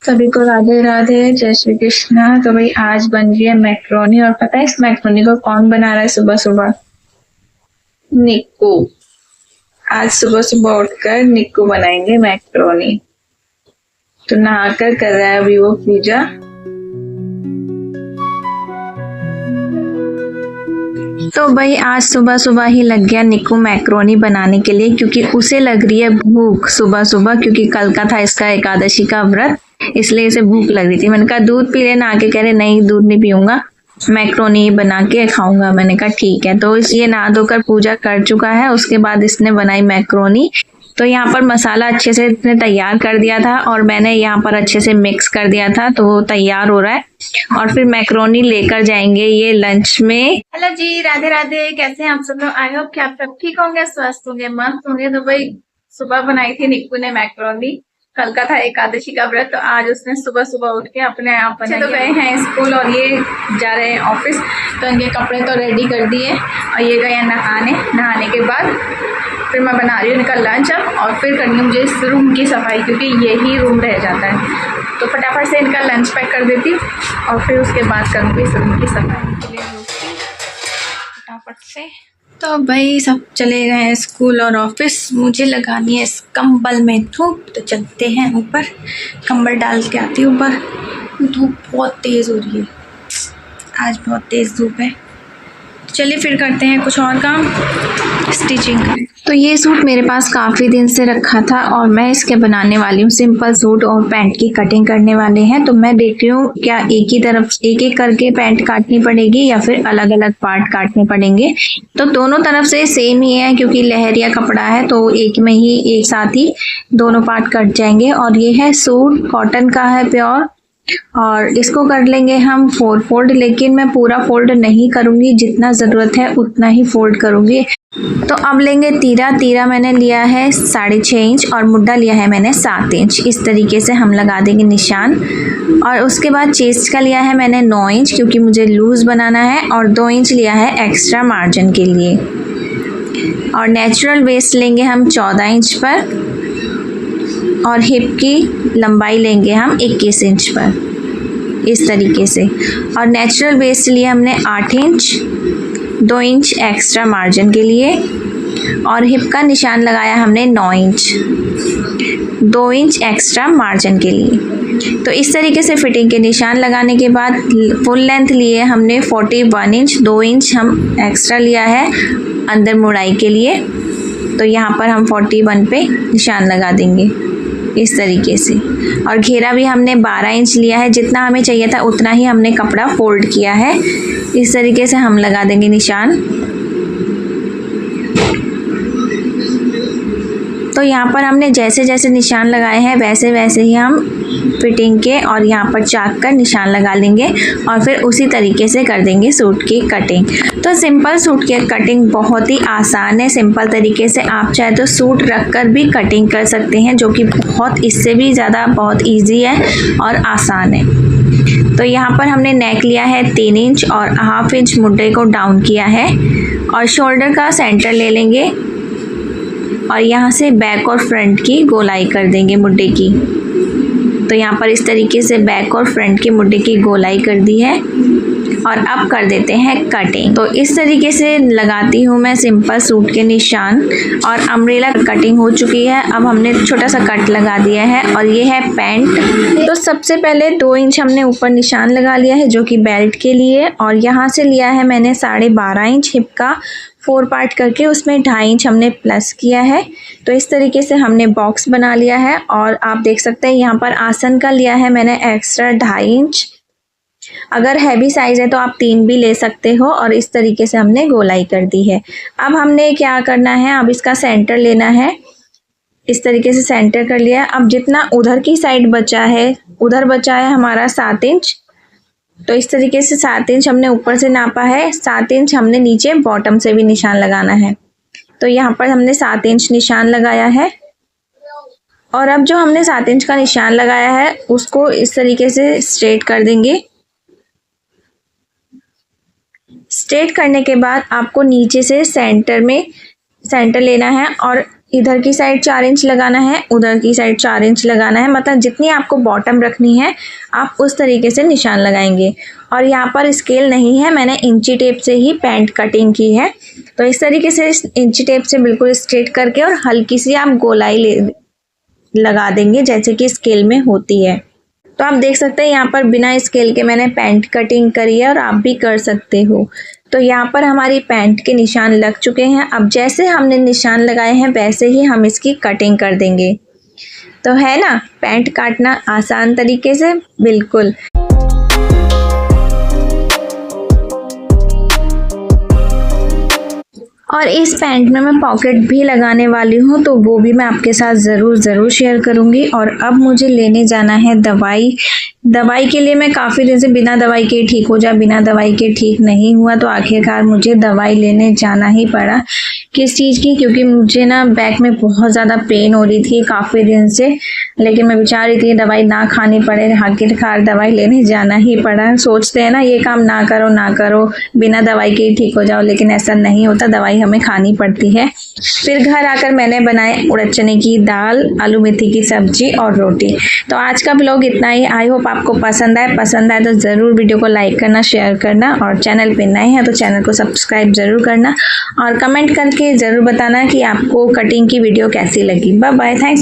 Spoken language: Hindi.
सभी को राधे राधे, जय श्री कृष्णा। तो भाई आज बन रही है मैक्रोनी, और पता है इस मैक्रोनी को कौन बना रहा है सुबह सुबह? निक्कू। आज सुबह सुबह उठकर निक्कू बनाएंगे मैक्रोनी। तो नहाकर कर रहा है अभी वो पूजा। तो भाई आज सुबह सुबह ही लग गया निक्कू मैक्रोनी बनाने के लिए, क्योंकि उसे लग रही है भूख सुबह सुबह, क्योंकि कल का था इसका एकादशी का व्रत, इसलिए इसे भूख लग रही थी। मैंने कहा दूध पी लेना, आके कह रहे नहीं दूध नहीं पीऊंगा, मैक्रोनी बना के खाऊंगा। मैंने कहा ठीक है। तो ये नहा धोकर पूजा कर चुका है, उसके बाद इसने बनाई मैक्रोनी। तो यहाँ पर मसाला अच्छे से इसने तैयार कर दिया था और मैंने यहाँ पर अच्छे से मिक्स कर दिया था, तो वो तैयार हो रहा है। और फिर मैक्रोनी लेकर जाएंगे ये लंच में। हेलो जी, राधे राधे। कैसे हैं आप सब लोग? आई होप कि आप सब ठीक होंगे, स्वस्थ होंगे, मस्त होंगे। तो भाई सुबह बनाई थी निक्कू ने मैक्रोनी। कल का था एकादशी का व्रत, तो आज उसने सुबह सुबह उठ के अपने आप बना। तो गए हैं स्कूल और ये जा रहे हैं ऑफिस। तो इनके कपड़े तो रेडी कर दिए और ये गए हैं नहाने के बाद फिर मैं बना रही हूँ इनका लंच अब, और फिर करनी है मुझे इस रूम की सफाई, क्योंकि यही रूम रह जाता है। तो फटाफट से इनका लंच पैक कर देती हूँ और फिर उसके बाद करूँगी इस रूम की सफाई फटाफट से। तो भाई सब चले गए हैं स्कूल और ऑफिस। मुझे लगानी है इस कंबल में धूप, तो चलते हैं ऊपर। कंबल डाल के आती हूँ ऊपर। धूप बहुत तेज़ हो रही है आज, बहुत तेज़ धूप है। चलिए फिर करते हैं कुछ और काम, स्टिचिंग का। तो ये सूट मेरे पास काफ़ी दिन से रखा था और मैं इसके बनाने वाली हूँ सिंपल सूट, और पैंट की कटिंग करने वाले हैं। तो मैं देख रही हूँ क्या एक ही तरफ एक एक करके पैंट काटनी पड़ेगी या फिर अलग अलग पार्ट काटने पड़ेंगे। तो दोनों तरफ से सेम ही है, क्योंकि लहरिया कपड़ा है तो एक में ही एक साथ ही दोनों पार्ट कट जाएंगे। और ये है सूट, कॉटन का है प्योर, और इसको कर लेंगे हम 4 फोल्ड। लेकिन मैं पूरा फोल्ड नहीं करूँगी, जितना ज़रूरत है उतना ही फोल्ड करूँगी। तो अब लेंगे तीरा मैंने लिया है 6.5 इंच और मुड्ढा लिया है मैंने 7 इंच। इस तरीके से हम लगा देंगे निशान। और उसके बाद चेस्ट का लिया है मैंने 9 इंच, क्योंकि मुझे लूज़ बनाना है, और 2 इंच लिया है एक्स्ट्रा मार्जिन के लिए। और नेचुरल वेस्ट लेंगे हम 14 इंच पर, और हिप की लंबाई लेंगे हम 21 इंच पर, इस तरीके से। और नेचुरल वेस्ट लिए हमने 8 इंच, 2 इंच एक्स्ट्रा मार्जिन के लिए, और हिप का निशान लगाया हमने 9 इंच, 2 इंच एक्स्ट्रा मार्जिन के लिए। तो इस तरीके से फिटिंग के निशान लगाने के बाद फुल लेंथ लिए हमने 41 इंच, 2 इंच हम एक्स्ट्रा लिया है अंदर मुड़ाई के लिए। तो यहाँ पर हम 41 पे निशान लगा देंगे इस तरीके से। और घेरा भी हमने 12 इंच लिया है, जितना हमें चाहिए था उतना ही हमने कपड़ा फोल्ड किया है। इस तरीके से हम लगा देंगे निशान। तो यहाँ पर हमने जैसे जैसे निशान लगाए हैं वैसे वैसे ही हम फिटिंग के और यहाँ पर चाक कर निशान लगा लेंगे, और फिर उसी तरीके से कर देंगे सूट की कटिंग। तो सिंपल सूट की कटिंग बहुत ही आसान है। सिंपल तरीके से आप चाहे तो सूट रख कर भी कटिंग कर सकते हैं, जो कि बहुत इससे भी ज़्यादा बहुत ईजी है और आसान है। तो यहाँ पर हमने नेक लिया है 3 इंच और 1/2 इंच मुड्ढे को डाउन किया है, और शोल्डर का सेंटर ले लेंगे और यहाँ से बैक और फ्रंट की गोलाई कर देंगे मुड्ढे की। तो यहाँ पर इस तरीके से बैक और फ्रंट के मुड्ढे की गोलाई कर दी है, और अब कर देते हैं कटिंग। तो इस तरीके से लगाती हूँ मैं सिंपल सूट के निशान। और अम्ब्रेला कटिंग हो चुकी है, अब हमने छोटा सा कट लगा दिया है, और ये है पैंट। तो सबसे पहले 2 इंच हमने ऊपर निशान लगा लिया है, जो कि बेल्ट के लिए, और यहाँ से लिया है मैंने 12.5 इंच हिप का 4 पार्ट करके, उसमें 2.5 इंच हमने प्लस किया है। तो इस तरीके से हमने बॉक्स बना लिया है। और आप देख सकते हैं यहाँ पर आसन का लिया है मैंने एक्स्ट्रा 2.5 इंच। अगर हैवी साइज़ है तो आप 3 भी ले सकते हो, और इस तरीके से हमने गोलाई कर दी है। अब हमने क्या करना है, अब इसका सेंटर लेना है। इस तरीके से सेंटर कर लिया। अब जितना उधर की साइड बचा है, उधर बचा है हमारा 7 इंच। तो इस तरीके से 7 इंच हमने ऊपर से नापा है, 7 इंच हमने नीचे बॉटम से भी निशान लगाना है। तो यहाँ पर हमने 7 इंच निशान लगाया है, और अब जो हमने 7 इंच का निशान लगाया है उसको इस तरीके से स्ट्रेट कर देंगे। स्ट्रेट करने के बाद आपको नीचे से सेंटर लेना है, और इधर की साइड 4 इंच लगाना है, उधर की साइड 4 इंच लगाना है, मतलब जितनी आपको बॉटम रखनी है आप उस तरीके से निशान लगाएंगे। और यहाँ पर स्केल नहीं है, मैंने इंची टेप से ही पैंट कटिंग की है। तो इस तरीके से इस इंची टेप से बिल्कुल स्ट्रेट करके और हल्की सी आप गोलाई लगा देंगे जैसे कि स्केल में होती है। तो आप देख सकते हैं यहाँ पर बिना स्केल के मैंने पैंट कटिंग करी है और आप भी कर सकते हो। तो यहाँ पर हमारी पैंट के निशान लग चुके हैं। अब जैसे हमने निशान लगाए हैं वैसे ही हम इसकी कटिंग कर देंगे। तो है ना पैंट काटना आसान तरीके से, बिल्कुल। और इस पैंट में मैं पॉकेट भी लगाने वाली हूँ, तो वो भी मैं आपके साथ ज़रूर शेयर करूँगी। और अब मुझे लेने जाना है दवाई। दवाई के लिए मैं काफ़ी दिन से बिना दवाई के ठीक हो जा, बिना दवाई के ठीक नहीं हुआ, तो आखिरकार मुझे दवाई लेने जाना ही पड़ा। किस चीज़ की? क्योंकि मुझे ना बैक में बहुत ज़्यादा पेन हो रही थी काफ़ी दिन से, लेकिन मैं विचार रही थी दवाई ना खानी पड़े, आखिरकार दवाई लेने जाना ही पड़ा। सोचते हैं ना ये काम ना करो बिना दवाई के ही ठीक हो जाओ, लेकिन ऐसा नहीं होता, दवाई हमें खानी पड़ती है। फिर घर आकर मैंने बनाए उड़द चने की दाल, आलू मेथी की सब्जी और रोटी। तो आज का ब्लॉग इतना ही। आई होप आपको पसंद आए तो ज़रूर वीडियो को लाइक करना, शेयर करना, और चैनल पे नए हैं तो चैनल को सब्सक्राइब ज़रूर करना, और कमेंट करके ज़रूर बताना कि आपको कटिंग की वीडियो कैसी लगी। Bye bye, thanks.